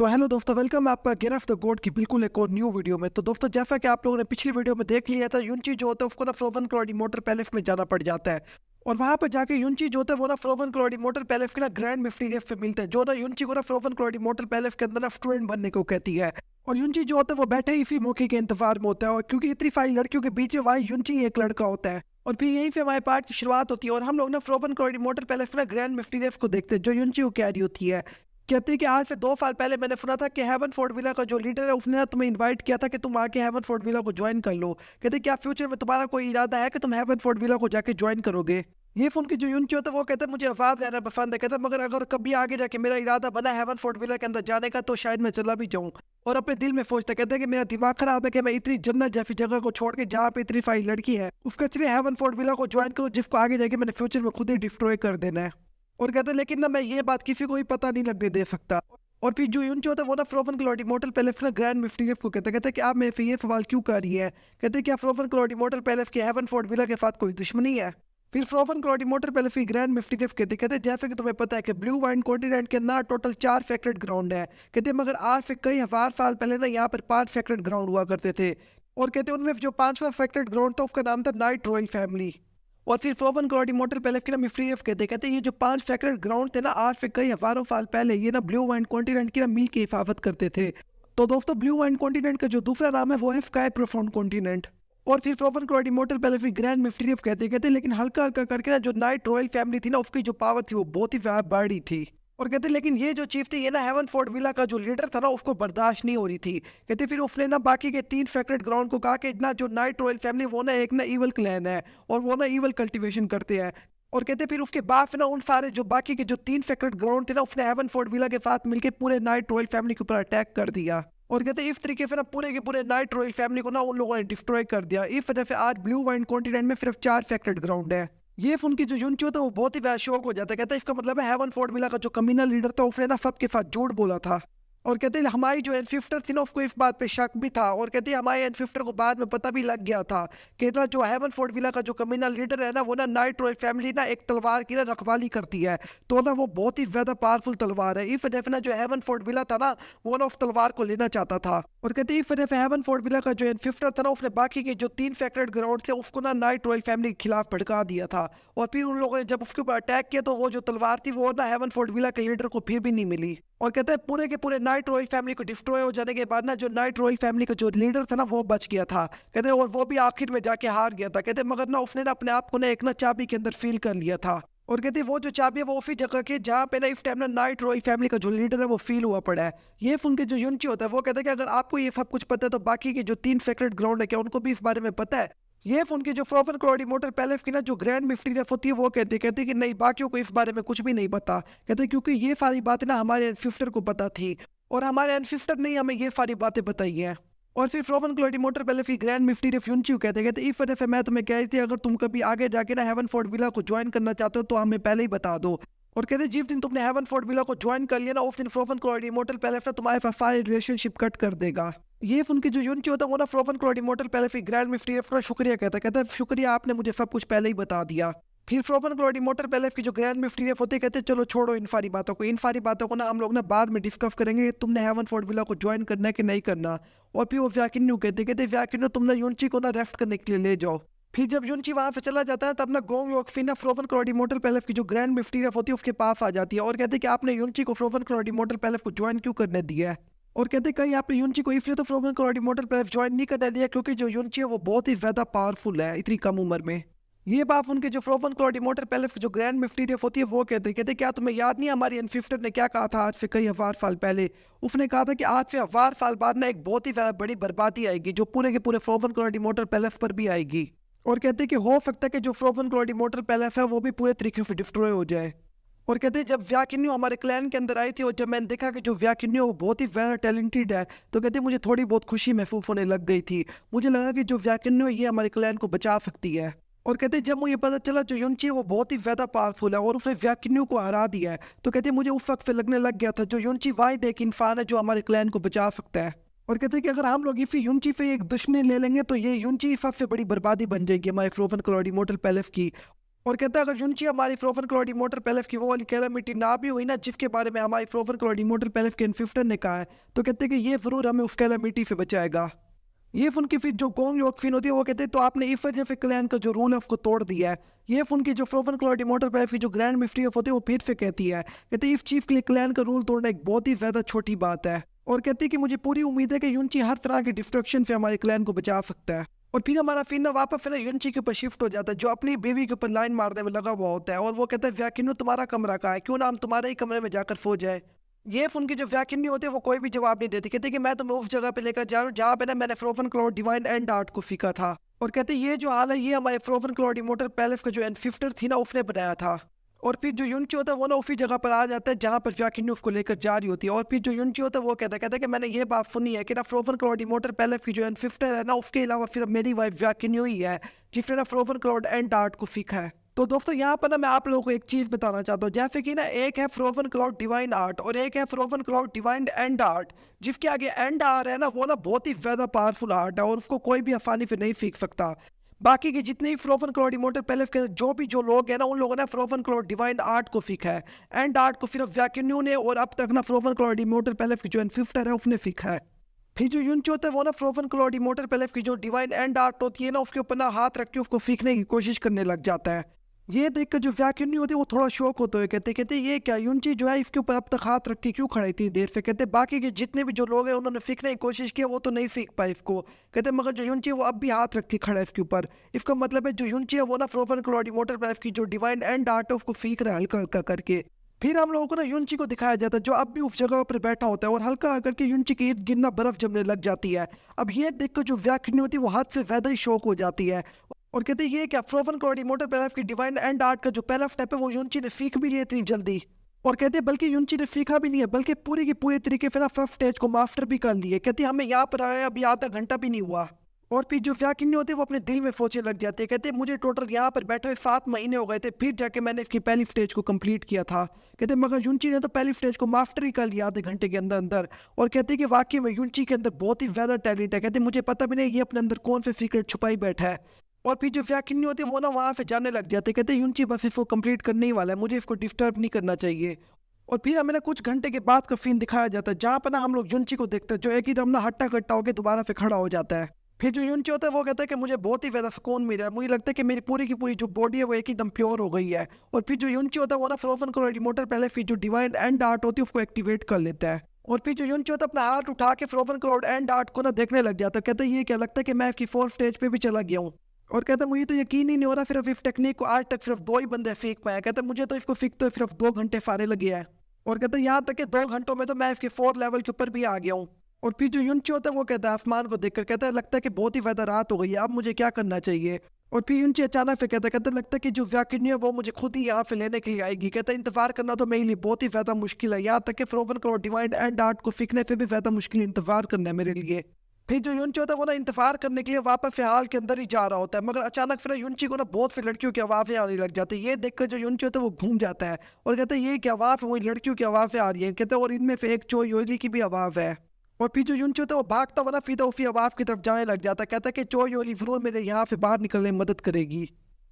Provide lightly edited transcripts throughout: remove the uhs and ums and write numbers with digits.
तो हेलो दोस्तों, वेलकम है आपका गेम ऑफ द गॉड की बिल्कुल एक और न्यू वीडियो में। तो दोस्तों, जैसा कि आप लोगों ने पिछली वीडियो में देख लिया था, युनची जो होता है उसको ना फ्रोवन क्लॉडी मोटर पैलेस में जाना पड़ जाता है। और वहां पर जाके युनची जो होता है वो ना फ्रोवन क्लॉडी मोटर पैलेस के ना ग्रैंड मिस्टीरियस से मिलते हैं, जो ना युनची को ना फ्रोवन क्लॉडी मोटर पैलेस के अंदर ना स्टूडेंट बनने को कहती है। और युनची जो होता है वो बैठे ही इसी मौके के इंतजार में होता है, और क्योंकि इतनी सारी लड़कियों के बीच में वहाँ युनची एक लड़का होता है। और फिर यहीं से हमारे पार्ट की शुरुआत होती है और हम लोग ना फ्रोवन क्लॉडी मोटर पैलेस में ना ग्रैंड मिस्टीरियस को देखते हैं, जो युनची को कह रही होती है। कहती है कि आज से 2 साल पहले मैंने सुना था कि हेवन फोर्ट विला का जो लीडर है उसने ना तुम्हें इनवाइट किया था कि तुम आके हेवन फोर्ट विला को ज्वाइन कर लो। कहते क्या फ्यूचर में तुम्हारा कोई इरादा है कि तुम हेवन फोर्ट विला को जाके ज्वाइन करोगे? ये फोन की जो युनची होता है वो कहता है मुझे आवाज रहना पसंद है। कहता है मगर अगर कभी आगे जाके मेरा इरादा बना हेवन फोर्ट विला के अंदर जाने का तो शायद मैं चला भी जाऊँ। और अपने दिल में सोचता कहता है कि मेरा दिमाग खराब है कि मैं इतनी जन्नत जैसी जगह को छोड़ के जहाँ पे इतनी सारी लड़की है उसका चलिए हेवन फोर्ट विला को ज्वाइन करो, जिसको आगे जाके मैंने फ्यूचर में खुद ही डिस्ट्रॉय कर देना है। और कहते हैं लेकिन ना मैं ये बात किसी को भी पता नहीं लगने दे सकता। और फिर जो युनची होता है वो ना फ्रोवन क्लॉडी मोटर पैलेस का ग्रैंड मिस्टीरियस को कहते हैं कि आप मेरे से ये सवाल क्यों कर रही है। कहते हैं कि फ्रोवन क्लॉडी मोटर पैलेस के हेवन फोर्ट विला के साथ कोई दुश्मनी है। फिर फ्रोवन क्लॉडी मोटर पैलेस की ग्रैंड मिस्टीरियस कहते हैं जैसे कि तुम्हें पता है कि ब्लू वाइन कॉन्टिनेंट के अंदर टोटल 4 सेक्रेट ग्राउंड है। कहते हैं मगर आज से कई हजार साल पहले ना यहाँ पर 5 सेक्रेट ग्राउंड हुआ करते थे। और कहते हैं उनमें जो 5वां सेक्रेट ग्राउंड था उसका नाम था नाइट रॉयल फैमिली। और फिर फ्रोवन क्लॉडी मोटर पैलेस की ना मिफ्रीफ कहते हैं ये जो 5 सेक्रेट ग्राउंड थे ना आज से कई हजारों साल पहले ये ना ब्लू वाइन कॉन्टिनेंट की ना मील की हिफाजत करते थे। तो दोस्तों, ब्लू वाइन कॉन्टिनेंट का जो दूसरा नाम है वो है स्काई प्रोफाउंड कॉन्टिनेंट। और फिर फ्रोवन क्लॉडी मोटर पैलेस की ग्रैंड मिफ्रीफ कहते हैं लेकिन हल्का हल्का करके ना जो नाइट रॉयल फैमिली थी ना उसकी जो पावर थी वो बहुत ही ज्यादा बड़ी थी। और कहते लेकिन ये जो चीफ थी ये ना हेवन फोर्ट विला का जो लीडर था ना उसको बर्दाश्त नहीं हो रही थी। कहते फिर उसने ना बाकी के 3 सेक्रेट ग्राउंड को कहा कि ना जो नाइट रॉयल फैमिली वो ना एक ना ईवल क्लैन है और वो ना ईवल कल्टीवेशन करते हैं। और कहते फिर उसके बाद ना उन सारे जो बाकी के जो 3 सेक्रेट ग्राउंड थे ना उसने हेवन फोर्ट विला के साथ मिलकर पूरे नाइट रॉयल फैमिली के ऊपर अटैक कर दिया। और कहते इस तरीके से ना पूरे के पूरे नाइट रॉयल फैमिली को ना उन लोगों ने डिस्ट्रॉय कर दिया। इस वजह से आज ब्लू वाइन कॉन्टिनेंट में सिर्फ 4 सेक्रेट ग्राउंड है। ये उनकी जो युनची होता है वो बहुत ही ज्यादा शौक हो जाता है। कहता है इसका मतलब है हेवन फोर्ट विला का जो कमीना लीडर था उसने ना सबके साथ झूठ बोला था। और कहते हैं हमारी जो एनफिफ्टर थी ना उसको इस बात पे शक भी था। और कहते हैं हमारे एनफिफ्टर को बाद में पता भी लग गया था कि ना जो हेवन फोर्ट विला का जो कमीना लीडर है ना वो ना नाइट रॉयल फैमिली ना एक तलवार की ना रखवाली करती है। तो ना वो बहुत ही ज्यादा पावरफुल तलवार है। इस वजह से ना जो हेवन फोर्ट विला था ना वो ना उस तलवार को लेना चाहता था। और कहते हैं इस वजह से हेवन फोर्ट विला का जो एनफिफ्टर था ना उसने बाकी के जो 3 सेक्रेट ग्राउंड थे उसको ना नाइट रॉयल फैमिली के खिलाफ भड़का दिया था। और फिर उन लोगों ने जब उसके ऊपर अटैक किया तो वो जो तलवार थी वो ना हेवन फोर्ट विला के लीडर को फिर भी नहीं मिली। और कहते हैं पूरे के पूरे नाइट रॉयल फैमिली को डिस्ट्रॉय हो जाने के बाद ना जो नाइट रॉयल फैमिली का जो लीडर था ना वो बच गया था। कहते हैं और वो भी आखिर में जाके हार गया था। कहते हैं मगर ना उसने ना अपने आप को ना एक ना चाबी के अंदर फील कर लिया था। और कहते हैं वो जो चाबी है वो उसी जगह की जहाँ पे ना इस टाइम ना नाइट रॉयल फैमिली का जो लीडर है वो फील हुआ पड़ा है। ये सुन के जो युनची होता है वो कहता है कि अगर आपको ये सब कुछ पता है तो बाकी के जो 3 सेक्रेट ग्राउंड है क्या उनको भी इस बारे में पता है? ये फोन की जो फ्रोवन क्लॉडी मोटर पैलेस की ना जो ग्रैंड मिस्टीरियस होती है वो कहते हैं कि नहीं, बाकियों को इस बारे में कुछ भी नहीं पता। कहते हैं क्योंकि ये सारी बातें ना हमारे एनफिफ्टर को पता थी और हमारे एनफिफ्टर ने हमें ये सारी बातें बताई हैं। और फिर फ्रोवन क्लॉडी मोटर पैलेस की ग्रैंड मिस्टीरियस युनची कहते इस वजह से मैं तुम्हें कह रही थी अगर तुम कभी आगे जाके ना हेवन फोर्ट विला को ज्वाइन करना चाहते हो तो हमें पहले ही बता दो। और कहते जिस दिन तुमने हेवन फोर्ट विला को ज्वाइन कर लिया ना उस दिन फ्रोवन क्लॉडी मोटर पैलेस ना तुम्हारे साथ सारे रिलेशनशिप कट कर देगा। ये उनकी जो युनची होता है वो ना फ्रोवन क्लॉडी मोटर पैलेस की ग्रैंड मिस्टीरियस का शुक्रिया कहता है शुक्रिया आपने मुझे सब कुछ पहले ही बता दिया। फिर फ्रोवन क्लॉडी मोटर पैलेस की जो ग्रैंड मिस्टीरियस होती है कहते चलो छोड़ो इन सारी बातों को ना हम लोग ना बाद में डिस्कस करेंगे कि तुमने हेवन फोर्ट विला को ज्वाइन करना है कि नहीं करना। और फिर वो व्याकिन्यू कहते व्याकिन्यू तुमने युनची को ना रेस्ट करने के लिए ले जाओ। फिर जब युनची वहां से चला जाता है तब ना गोंग योकफिन फ्रोवन क्लॉडी मोटर पैलेस की जो ग्रैंड मिस्टीरियस होती है उसके पास आ जाती है और कहते हैं कि आपने युनची को फ्रोवन क्लॉडी मोटर पैलेस को ज्वाइन क्यों करने दिया है। और कहते कहीं आपने युनची को इसलिए तो फ्रोवन क्लॉडी मोटर पैलेस ज्वाइन नहीं करने दिया क्योंकि जो युनची है वो बहुत ही ज्यादा पावरफुल है इतनी कम उम्र में। ये बात उनके जो फ्रोवन क्लॉडी मोटर पैलेस जो ग्रैंड मिस्टीरियस होती है वो कहते क्या तुम्हें याद नहीं हमारी एनफिफ्टर ने क्या कहा था आज से कई हजार साल पहले? उसने कहा था कि आज से हजार साल बाद ना एक बहुत ही ज्यादा बड़ी बर्बादी आएगी जो पूरे के पूरे फ्रोवन क्लॉडी मोटर पैलेस पर भी आएगी। और कहते कि हो सकता है कि जो फ्रोवन क्लॉडी मोटर पैलेस है वो भी पूरे तरीके से डिस्ट्रॉय हो जाए। और कहते हैं जब व्याकिन्यू हमारे क्लैन के अंदर आई थी और जब मैंने देखा कि जो व्याकिन्यू वो बहुत ही ज़्यादा टैलेंटेड है तो कहते मुझे थोड़ी बहुत खुशी महसूस होने लग गई थी। मुझे लगा कि जो व्याकिन्यू है ये हमारे क्लैन को बचा सकती है। और कहते जब मुझे पता चला जो युनची है वो बहुत ही ज़्यादा पावरफुल है और उसने व्याकिन्यू को हरा दिया है तो कहते मुझे उस वक्त से लगने लग गया था जो युनची वाहिद एक इंसान है जो हमारे क्लैन को बचा सकता है। और कहते हैं कि अगर हम लोग इसी युनची से एक दुश्मनी ले लेंगे तो ये युनची सबसे बड़ी बर्बादी बन जाएगी हमारे फ्रोवन क्लॉडी मोटर पैलेस की। और कहता है अगर यूनची हमारी फ्रोवन क्लॉडी मोटर पेलेफ की वो वाली कैलामिटी ना भी हुई ना जिसके बारे में हमारी फ्रोवन क्लॉडी मोटर पेलेफ के इन्फिफ्टर ने कहा है, तो कहते हैं कि ये जरूर हमें उस कैलामिटी से बचाएगा। ये फोन की फिर जो गोंग योकफिन होती है वो कहते हैं तो आपने इफर क्लैन का जो रूल है उसको तोड़ दिया है। ये फोन की जो फ्रोवन क्लॉडी मोटर पेलेफ की जो ग्रैंड मिस्ट्री ऑफ होती है वो फिर से कहती है, कहते हैं इफ चीफ के लिए क्लैन का रूल तोड़ना एक बहुत ही ज्यादा छोटी बात है। और कहती है कि मुझे पूरी उम्मीद है कि यूनची हर तरह के डिस्ट्रक्शन से हमारे क्लैन को बचा सकता है। और फिर हमारा फिर वापस फिर यूनची के ऊपर शिफ्ट हो जाता है जो अपनी बीवी के ऊपर लाइन मारने में लगा हुआ होता है। और वो कहता है व्याकिनो तुम्हारा कमरा कहाँ है, क्यों ना हम तुम्हारे ही कमरे में जाकर सो जाए। ये उनकी जो व्याकिनी होते हैं वो कोई भी जवाब नहीं देती, कहते कि मैं तुम्हें उस जगह पे लेकर जा रहा हूँ जहाँ पे ना मैंने फ्रोवन क्लॉड डिवाइन एंड आर्ट को सीखा था। और कहते ये जो हाल है ये हमारे फ्रोवन क्लॉड इमोर्टल पैलेस का जो एनफिफ्टर थी ना उसने बनाया था। और फिर जो यूनची होता है वो ना उसी जगह पर आ जाता है जहाँ पर व्याकिनी उसको लेकर जा रही होती है। और फिर जो यूनची होता है वो कहता है कि मैंने ये बात सुनी है कि ना फ्रोवन क्लॉड इमोर्टल पैलेस की जो एनफिफ्टर है ना उसके अलावा फिर मेरी वाइफ व्याकिनी हुई है जिसने ना फ्रोवन क्लॉड एंड आर्ट को सीखा है। तो दोस्तों यहाँ पर ना मैं आप लोगों को एक चीज बताना चाहता हूँ, जैसे कि ना एक है फ्रोवन क्लाउड डिवाइन आर्ट और एक है फ्रोवन क्लाउड डिवाइन एंड आर्ट। जिसके आगे एंड आ रहा है ना वो ना बहुत ही ज्यादा पावरफुल आर्ट है और उसको कोई भी आसानी से नहीं सीख सकता। बाकी के जितने भी फ्रोवन क्लाउड इमोर्टल पैलेस के जो लोग हैं ना उन लोगों ने फ्रोवन क्लाउड डिवाइन आर्ट को सीखा है। एंड आर्ट को सिर्फ व्याकिन्यू ने और अब तक ना फ्रोवन क्लाउड इमोर्टल पैलेस की जो एनफिफ्टर है उसने सीखा है। फिर जो यूनची होता है वो ना फ्रोवन क्लाउड इमोर्टल पैलेस की जो डिवाइन एंड आर्ट होती है ना उसके ऊपर ना हाथ रख के उसको सीखने की कोशिश करने लग जाता है। ये देखकर जो व्याकिन्नी होती है वो थोड़ा शौक होते हुए कहते ये क्या यूनची जो है इसके ऊपर अब तक हाथ रख के क्यों खड़े इतनी देर से। कहते बाकी के जितने भी जो लोग हैं उन्होंने सीखने की कोशिश की वो तो नहीं सीख पाए इसको। कहते मगर जो यूनची है वो अब भी हाथ रख के खड़ा है इसके ऊपर। इसका मतलब है जो यूनची है वो ना फ्रोवन क्लॉडी मोटर पैलेस की जो डिवाइन एंड आर्ट है उसको सीख रहा है हल्का हल्का करके। फिर हम लोगों को ना यूनची को दिखाया जाता है जो अब भी उस जगह पर बैठा होता है और हल्का करके यूनची के इर्द गिर्द ना बर्फ जमने लग जाती है। अब ये देखकर जो व्याकिन्नी होती है वो हाथ से ज्यादा ही शौक हो जाती है और कहते हैं ये क्या फ्रोवन क्लॉडी मोटर पैलेस की डिवाइन एंड आर्ट का जो पहला स्टेप है वो यूनची ने सीख भी लिया इतनी जल्दी। और कहते हैं बल्कि यूनची ने सीखा भी नहीं है बल्कि पूरी की पूरी तरीके से ना फर्स्ट स्टेज को मास्टर भी कर लिए। कहते हमें यहाँ पर आया अभी आधा घंटा भी नहीं हुआ। और फिर जो व्याकिन्नी होती है वो अपने दिल में सोचने लग जाते हैं, कहते मुझे टोटल यहाँ पर बैठे हुए 7 महीने हो गए थे फिर जाके मैंने इसकी पहली स्टेज को कंप्लीट किया था। कहते मगर यूनची ने तो पहली स्टेज को मास्टर ही कर लिया आधे घंटे के अंदर अंदर। और कहते कि वाकई में यूनची के अंदर बहुत ही ज्यादा टैलेंट है। कहते मुझे पता भी नहीं ये अपने अंदर कौन से सीक्रेट छुपाई बैठा है। और फिर जो व्याकिन्नी होती है वो ना वहाँ से जाने लग जाते, कहते यूनची बस इसको कंप्लीट करने ही वाला है, मुझे इसको डिस्टर्ब नहीं करना चाहिए। और फिर हमें ना कुछ घंटे के बाद का सीन दिखाया जाता है जहाँ पर ना हम लोग यूनची को देखते हैं जो एकदम ना हट्टा कट्टा होकर दोबारा से खड़ा हो जाता है। फिर जो यूनची होता है वो कहता है कि मुझे बहुत ही ज्यादा सुकून मिल रहा है, मुझे लगता है कि मेरी पूरी की पूरी जो बॉडी है वो एकदम प्योर हो गई है। और फिर जो यूनची होता है वो ना फ्रोवन क्लॉडी मोटर पैलेस की जो डिवाइन एंड आर्ट होती है उसको एक्टिवेट कर लेता है। और फिर जो यूनची होता है अपना हाथ उठा के फ्रोवन क्लाउड एंड आर्ट को ना देखने लग जाता है। कहता है ये क्या लगता है कि मैं इसकी 4th स्टेज पे भी चला गया हूँ। और कहता मुझे तो यकीन ही नहीं हो रहा सिर्फ इस टेक्निक को आज तक सिर्फ 2 ही बंदे सीख पाए। कहता मुझे तो इसको सीखते हुए सिर्फ 2 घंटे सारे लगे हैं। और कहता यहाँ तक कि 2 घंटों में तो मैं इसके 4th लेवल के ऊपर भी आ गया हूँ। और फिर जो यूनची होता है वो कहता है आसमान को देखकर, कहता है लगता है कि बहुत ही ज्यादा रात हो गई है, अब मुझे क्या करना चाहिए। और फिर यूनची अचानक से कहता लगता है कि जो व्याकिन्नी है वो मुझे खुद ही यहाँ से लेने के लिए आएगी। कहता है इंतजार करना तो मेरे लिए बहुत ही ज्यादा मुश्किल है, यहाँ तक कि फ्रोवन क्लॉड डिवाइन एंड आर्ट को सीखने से भी ज्यादा मुश्किल इंतजार करना है मेरे लिए। फिर जो यूनची होता है वो ना इंतजार करने के लिए वापस से हाल के अंदर ही जा रहा होता है मगर अचानक फिर यूनची को ना बहुत सी लड़कियों की आवाज़ें आने लग जाती है। ये देखकर जो यूनची होता है वो घूम जाता है और कहता है ये क्या आवाज़ है, वही लड़कियों की आवाज़ें आ रही है। कहते हैं और इनमें से एक चो योली की भी आवाज़ है। और फिर जो यूनची होता है वो भागता हुआ ना सीधा उसी आवाज़ की तरफ जाने लग जाता है। कहता है कि चो योली जरूर मेरे यहाँ से बाहर निकलने में मदद करेगी।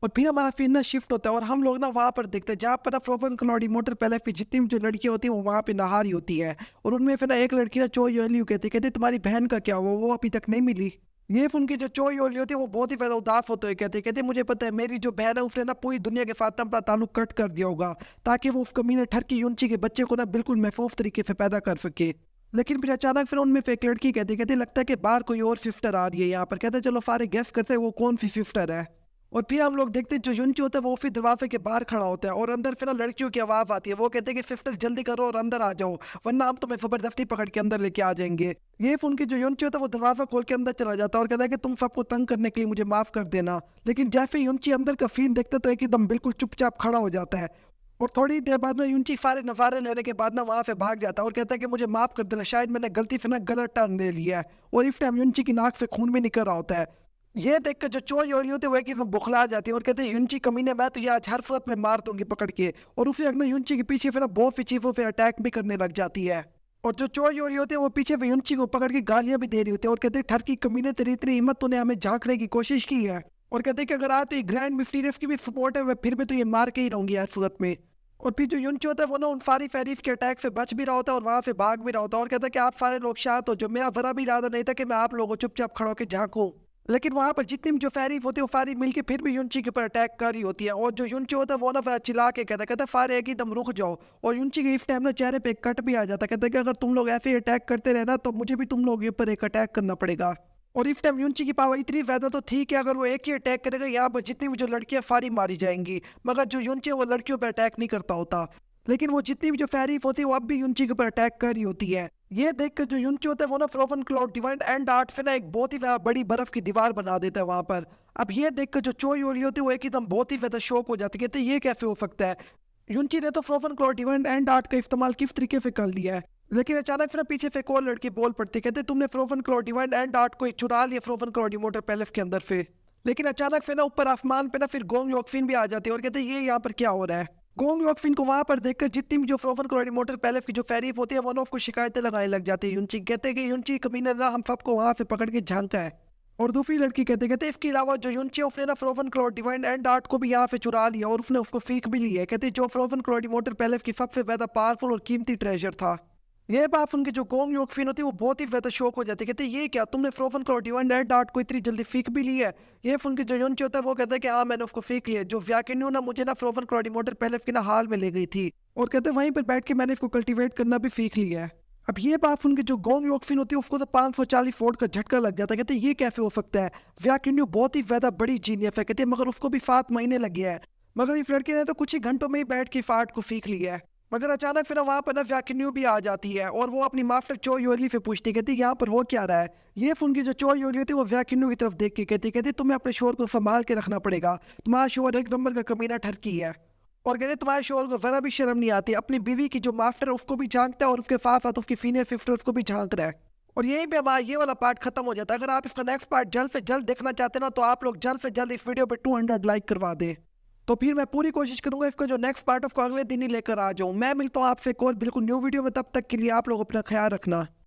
और फिर हमारा फिर ना शिफ्ट होता है और हम लोग ना वहाँ पर देखते हैं जहाँ पर ना फ्रोवन क्लॉडी मोटर पैलेस की जितनी भी जो लड़कियाँ होती हैं वो वहाँ पे नहा रही होती है। और उनमें फिर ना एक लड़की ना चो योलियो कहती तुम्हारी बहन का क्या हुआ, वो अभी तक नहीं मिली। ये उनकी जो चो योली होती है वो बहुत ही ज्यादा उदास होते हुए कहते मुझे पता है मेरी जो बहन है उसने ना पूरी दुनिया के साथ अपना ताल्लुक कट कर दिया होगा ताकि वो उस कमीने ठरकी यूनची के बच्चे को ना बिल्कुल महफूज तरीके से पैदा कर सके। लेकिन फिर अचानक फिर उनमें से एक लड़की कहती लगता है कि बाहर कोई और सिस्टर आ रही है यहाँ पर। कहते चलो सारे गेस करते हैं वो कौन सी सिस्टर है। और फिर हम लोग देखते हैं जो यूनची होता है वो फिर दरवाजे के बाहर खड़ा होता है और अंदर फिर लड़कियों की आवाज़ आती है। वो कहते हैं कि सिस्टर जल्दी करो और अंदर आ जाओ वरना हम तुम्हें जबरदस्ती पकड़ के अंदर लेके आ जाएंगे। ये उनकी जो यूनची होता है वो दरवाजा खोल के अंदर चला जाता है और कहता है कि तुम सबको तंग करने के लिए मुझे माफ कर देना। लेकिन जैसे यूनची अंदर का सीन देखते तो एकदम बिल्कुल चुपचाप खड़ा हो जाता है। और थोड़ी देर बाद में यूनची सारे नज़ारे लेने के बाद ना वहाँ से भाग जाता है और कहता है कि मुझे माफ कर देना, शायद मैंने गलती से ना गलत टर्न ले लिया है। और इस टाइम यूनची की नाक से खून भी निकल रहा होता है। ये देखकर जो चोर योरी होती है वो एकदम बुखला जाती है और कहते हैं यूनची कमीने मैं तो ये आज हर फुर्सत में मार दूंगी पकड़ के। और उसे अगले यूनची के पीछे फिर बहुत सी चीज़ों से अटैक भी करने लग जाती है। और जो चोर योरी होते हैं वो पीछे फिर यूनची को पकड़ के गालियां भी दे रही होती है और कहते हैं ठरकी कमीने तेरी इतनी हिम्मत तूने हमें झांकने की कोशिश की है। और कहते हैं कि अगर आज तो ये ग्रैंड मिस्टीरियस की भी सपोर्ट है, मैं फिर भी तो ये मार के ही रहूंगी यार सूरत में। और फिर जो युनची होता है वो ना उन सारी फैरीफ के अटैक से बच भी रहा होता है और वहां से भाग भी रहा होता है और कहता है कि आप सारे लोग शांत हो, जो मेरा जरा भी इरादा नहीं था कि मैं आप लोगों को चुपचाप खड़ा होकर झांकूं। लेकिन वहां पर जितनी भी जो फैरीफ होती है वो सारी मिलकर फिर भी युनची के ऊपर अटैक कर रही होती है। और जो युनची होता है वो ना फिर चिल्ला के कहता है फारे एकदम रुक जाओ। और युनची के इस टाइम ना चेहरे पे एक कट भी आ जाता है। कहता है कि अगर तुम लोग ऐसे ही अटैक करते रहना तो मुझे भी तुम लोग के ऊपर एक अटैक करना पड़ेगा। और इस टाइम युनची की पावर इतनी ज्यादा तो थी कि अगर वो एक ही अटैक करेगा यहाँ पर जितनी भी जो लड़कियां सारी मारी जाएंगी। मगर जो युनची है वो लड़कियों पर अटैक नहीं करता होता। लेकिन वो जितनी भी जो फैरीफ होती है वो अब भी युनची के ऊपर अटैक कर रही होती है। ये देख कर जो युनची होता है वो ना frozen cloud divine and art से ना एक बहुत ही ज्यादा बड़ी बर्फ की दीवार बना देता है वहां पर। अब ये देख कर जो चोई हो रही होती है वो एकदम बहुत ही ज्यादा शौक हो जाती है। कहते हैं ये कैसे हो सकता है, युनची ने तो frozen cloud divine and art का इस्तेमाल किस तरीके से कर लिया है। लेकिन अचानक फिर पीछे से एक और लड़की बोल पड़ती है, कहते तुमने frozen cloud divine and art को चुरा लिया फ्रोजन क्लाउड इमोर्टल पैलेस के अंदर से। लेकिन अचानक फिर ना ऊपर आसमान पे ना फिर गोंग योकफिन भी आ जाती है और कहते हैं ये यहाँ पर क्या हो रहा है। गोंग योकफिन को वहां पर देखकर जितनी भी जो फ्रोजन क्लाउड इमोर्टल पैलेस की जो फैरीफ होती है वन ऑफ को शिकायतें लगाने लग जाती है युनची। कहते हैं कि युनची कमीने ना हम सबको वहां से पकड़ के झांका है। और दूसरी लड़की कहते इसके अलावा जो युनची है उसने ना frozen cloud divine and art को भी यहाँ से चुरा लिया और उसने उसको फीक भी लिया है। कहते जो फ्रोजन क्लाउड इमोर्टल पैलेस की सबसे ज्यादा पावरफुल और कीमती ट्रेजर था। ये बात उनकी जो गोंग योकफिन होती है वो बहुत ही ज्यादा शौक हो जाती है। कहते ये क्या तुमने frozen cloud divine and art को इतनी जल्दी फीक भी ली है। ये उनकी जो युनची होता है वो कहता है कि हाँ मैंने उसको फीक लिया। जो व्याकिन्यू ना मुझे ना फ्रोजन क्लाउड इमोर्टल पैलेस के ना हाल में ले गई थी और कहते वहीं पर बैठ के मैंने इसको कल्टीवेट करना भी सीख लिया है। अब ये बात उनकी जो गोंग योकफिन होती है उसको तो 540 वोल्ट का झटका लग जाता है। कहते ये कैसे हो सकता है, व्याकिन्यू बहुत ही ज्यादा बड़ी जीनियस है। कहते मगर उसको भी 7 महीने लग गया है। मगर इस लड़के ने तो कुछ ही घंटों में ही बैठ के फाट को सीख लिया है। मगर अचानक फिर वहां पर ना व्याकिन्यू भी आ जाती है और वो अपनी मास्टर चो योली से पूछती कहती यहाँ पर हो क्या रहा है। ये उनकी जो चो योली होती है वो व्याकिन्यू की तरफ देख के कहती तुम्हें अपने शोर को संभाल के रखना पड़ेगा। तुम्हारा शोर एक नंबर का कमीना ठरकी है। और कहते तुम्हारे शोर को जरा भी शर्म नहीं आती, अपनी बीवी की जो मास्टर है उसको भी झांकता है और उसके साथ साथ उसकी फीमेल सिस्टर उसको भी झांक रहा है। और यहीं पे हमारा ये वाला पार्ट खत्म हो जाता है। अगर आप इसका नेक्स्ट पार्ट जल्द से जल्द देखना चाहते हैं ना तो आप लोग जल्द से जल्द इस वीडियो पे 200 लाइक करवा दें। तो फिर मैं पूरी कोशिश करूंगा इसका जो नेक्स्ट पार्ट ऑफ को अगले दिन ही लेकर आ जाऊं। मैं मिलता हूं आपसे एक और बिल्कुल न्यू वीडियो में, तब तक के लिए आप लोग अपना ख्याल रखना।